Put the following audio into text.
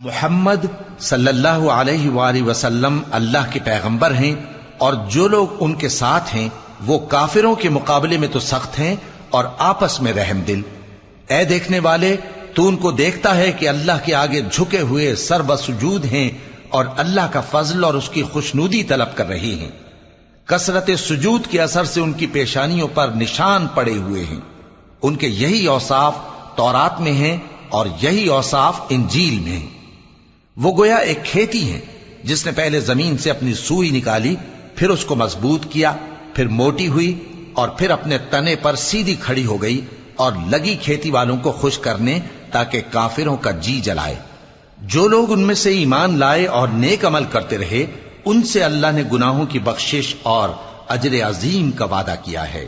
محمد صلی اللہ علیہ وآلہ وسلم اللہ کے پیغمبر ہیں، اور جو لوگ ان کے ساتھ ہیں وہ کافروں کے مقابلے میں تو سخت ہیں اور آپس میں رحم دل۔ اے دیکھنے والے، تو ان کو دیکھتا ہے کہ اللہ کے آگے جھکے ہوئے سر بسجود ہیں اور اللہ کا فضل اور اس کی خوشنودی طلب کر رہے ہیں۔ کثرت سجود کے اثر سے ان کی پیشانیوں پر نشان پڑے ہوئے ہیں۔ ان کے یہی اوصاف تورات میں ہیں اور یہی اوصاف انجیل میں ہیں۔ وہ گویا ایک کھیتی ہیں جس نے پہلے زمین سے اپنی سوئی نکالی، پھر اس کو مضبوط کیا، پھر موٹی ہوئی اور پھر اپنے تنے پر سیدھی کھڑی ہو گئی، اور لگی کھیتی والوں کو خوش کرنے تاکہ کافروں کا جی جلائے۔ جو لوگ ان میں سے ایمان لائے اور نیک عمل کرتے رہے، ان سے اللہ نے گناہوں کی بخشش اور اجر عظیم کا وعدہ کیا ہے۔